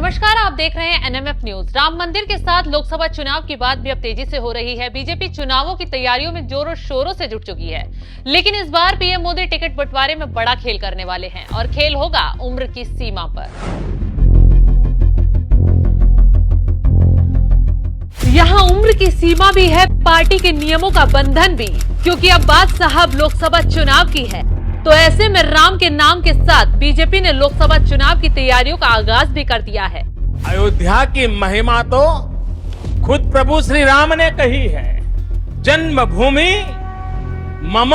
नमस्कार, आप देख रहे हैं एनएमएफ न्यूज। राम मंदिर के साथ लोकसभा चुनाव की बात भी अब तेजी से हो रही है। बीजेपी चुनावों की तैयारियों में जोरों शोरों से जुट चुकी है, लेकिन इस बार पीएम मोदी टिकट बंटवारे में बड़ा खेल करने वाले हैं और खेल होगा उम्र की सीमा पर। यहाँ उम्र की सीमा भी है, पार्टी के नियमों का बंधन भी, क्योंकि अब बात साहब लोकसभा चुनाव की है। तो ऐसे में राम के नाम के साथ बीजेपी ने लोकसभा चुनाव की तैयारियों का आगाज भी कर दिया है। अयोध्या की महिमा तो खुद प्रभु श्री राम ने कही है, जन्मभूमि मम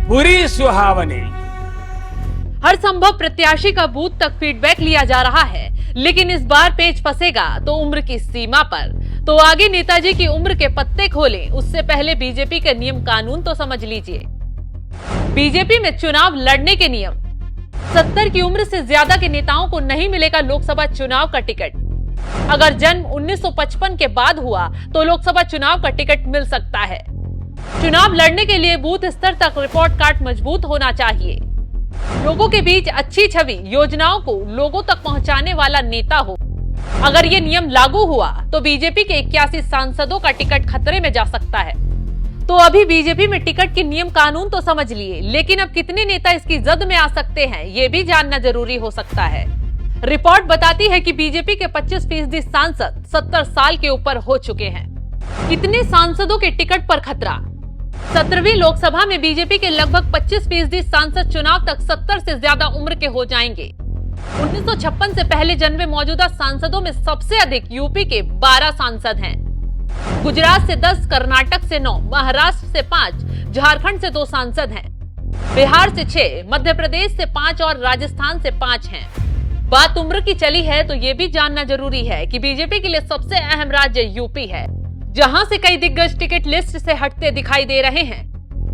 पुरी सुहावनी। हर संभव प्रत्याशी का बूथ तक फीडबैक लिया जा रहा है, लेकिन इस बार पेच फंसेगा तो उम्र की सीमा पर। तो आगे नेताजी की उम्र के पत्ते खोलें, उससे पहले बीजेपी के नियम कानून तो समझ लीजिए। बीजेपी में चुनाव लड़ने के नियम। 70 की उम्र से ज्यादा के नेताओं को नहीं मिलेगा लोकसभा चुनाव का टिकट। अगर जन्म 1955 के बाद हुआ तो लोकसभा चुनाव का टिकट मिल सकता है। चुनाव लड़ने के लिए बूथ स्तर तक रिपोर्ट कार्ड मजबूत होना चाहिए। लोगों के बीच अच्छी छवि, योजनाओं को लोगों तक पहुंचाने वाला नेता हो। अगर ये नियम लागू हुआ तो बीजेपी के 81 सांसदों का टिकट खतरे में जा सकता है। तो अभी बीजेपी में टिकट के नियम कानून तो समझ लिए, लेकिन अब कितने नेता इसकी जद में आ सकते हैं, ये भी जानना जरूरी हो सकता है। रिपोर्ट बताती है कि बीजेपी के 25% सांसद 70 साल के ऊपर हो चुके हैं। कितने सांसदों के टिकट पर खतरा? 17वीं लोकसभा में बीजेपी के लगभग 25% सांसद चुनाव तक 70 से ज्यादा उम्र के हो जाएंगे। 1956 से पहले जन्मे मौजूदा सांसदों में सबसे अधिक यूपी के 12 सांसद हैं। गुजरात से 10, कर्नाटक से 9, महाराष्ट्र से 5, झारखंड से 2 सांसद हैं। बिहार से 6, मध्य प्रदेश से 5 और राजस्थान से 5 हैं। बात उम्र की चली है तो ये भी जानना जरूरी है कि बीजेपी के लिए सबसे अहम राज्य यूपी है, जहां से कई दिग्गज टिकट लिस्ट से हटते दिखाई दे रहे हैं।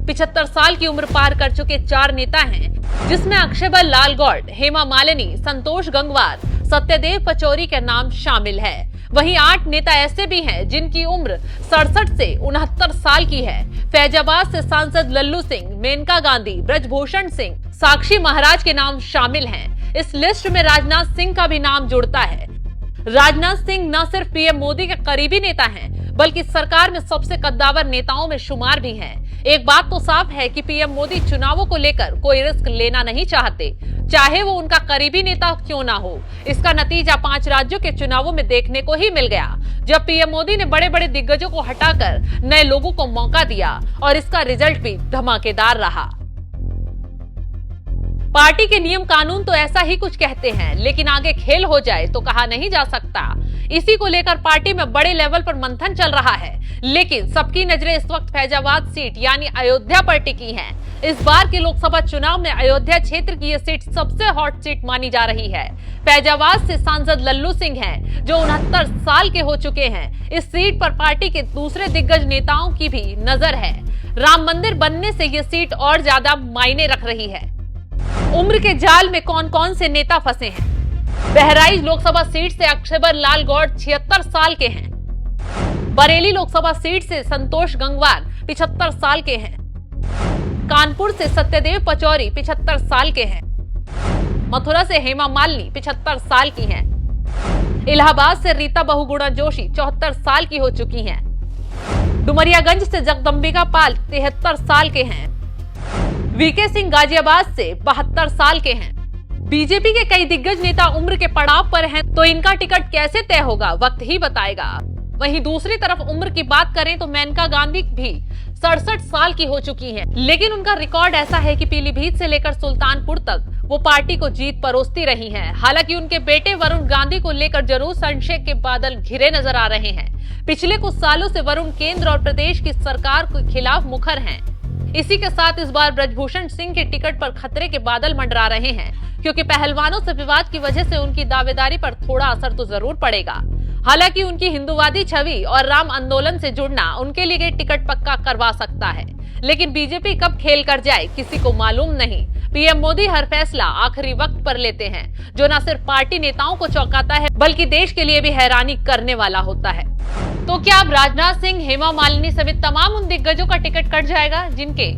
75 साल की उम्र पार कर चुके 4 नेता हैं, जिसमें अक्षयबल लाल गौड़, हेमा मालिनी, संतोष गंगवार, सत्यदेव पचौरी का नाम शामिल है। वहीं 8 नेता ऐसे भी हैं जिनकी उम्र 67 से 69 साल की है। फैजाबाद से सांसद लल्लू सिंह, मेनका गांधी, ब्रजभूषण सिंह, साक्षी महाराज के नाम शामिल हैं। इस लिस्ट में राजनाथ सिंह का भी नाम जुड़ता है। राजनाथ सिंह न सिर्फ पीएम मोदी के करीबी नेता हैं, बल्कि सरकार में सबसे कद्दावर नेताओं में शुमार भी हैं। एक बात तो साफ है कि पीएम मोदी चुनावों को लेकर कोई रिस्क लेना नहीं चाहते, चाहे वो उनका करीबी नेता क्यों ना हो। इसका नतीजा 5 राज्यों के चुनावों में देखने को ही मिल गया, जब पीएम मोदी ने बड़े बड़े दिग्गजों को हटाकर नए लोगों को मौका दिया, और इसका रिजल्ट भी धमाकेदार रहा। पार्टी के नियम कानून तो ऐसा ही कुछ कहते हैं, लेकिन आगे खेल हो जाए तो कहा नहीं जा सकता। इसी को लेकर पार्टी में बड़े लेवल पर मंथन चल रहा है, लेकिन सबकी नजरें इस वक्त फैजाबाद सीट यानी अयोध्या पर टिकी हैं। इस बार के लोकसभा चुनाव में अयोध्या क्षेत्र की यह सीट सबसे हॉट सीट मानी जा रही है। फैजाबाद से सांसद लल्लू सिंह हैं, जो 69 साल के हो चुके हैं। इस सीट पर पार्टी के दूसरे दिग्गज नेताओं की भी नजर है। राम मंदिर बनने से यह सीट और ज्यादा मायने रख रही है। उम्र के जाल में कौन कौन से नेता फंसे हैं? बहराइच लोकसभा सीट से अक्षयबल लाल गौड़ 76 साल के हैं। बरेली लोकसभा सीट से संतोष गंगवार 75 साल के हैं। कानपुर से सत्यदेव पचौरी 75 साल के हैं। मथुरा से हेमा मालिनी 75 साल की हैं। इलाहाबाद से रीता बहुगुणा जोशी 74 साल की हो चुकी हैं। डुमरियागंज से जगदम्बिका पाल 73 साल के हैं। वीके सिंह गाजियाबाद से 72 साल के हैं। बीजेपी के कई दिग्गज नेता उम्र के पड़ाव पर हैं, तो इनका टिकट कैसे तय होगा वक्त ही बताएगा। वहीं दूसरी तरफ उम्र की बात करें तो मेनका गांधी भी 67 साल की हो चुकी हैं, लेकिन उनका रिकॉर्ड ऐसा है कि पीलीभीत से लेकर सुल्तानपुर तक वो पार्टी को जीत परोसती रही हैं। हालांकि उनके बेटे वरुण गांधी को लेकर जरूर संशय के बादल घिरे नजर आ रहे हैं। पिछले कुछ सालों से वरुण केंद्र और प्रदेश की सरकार के खिलाफ मुखर हैं। इसी के साथ इस बार ब्रजभूषण सिंह के टिकट पर खतरे के बादल मंडरा रहे हैं, क्योंकि पहलवानों से विवाद की वजह से उनकी दावेदारी पर थोड़ा असर तो जरूर पड़ेगा। हालांकि उनकी हिंदुवादी छवि और राम आंदोलन से जुड़ना उनके लिए टिकट पक्का करवा सकता है, लेकिन बीजेपी कब खेल कर जाए किसी को मालूम नहीं। पीएम मोदी हर फैसला आखिरी वक्त पर लेते हैं, जो न सिर्फ पार्टी नेताओं को चौंकाता है, बल्कि देश के लिए भी हैरानी करने वाला होता है। तो क्या अब राजनाथ सिंह, हेमा मालिनी समेत तमाम उन दिग्गजों का टिकट कट जाएगा जिनके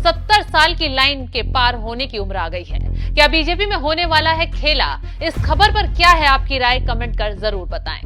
70 साल की लाइन के पार होने की उम्र आ गई है। क्या बीजेपी में होने वाला है खेला? इस खबर पर क्या है आपकी राय? कमेंट कर जरूर बताएं।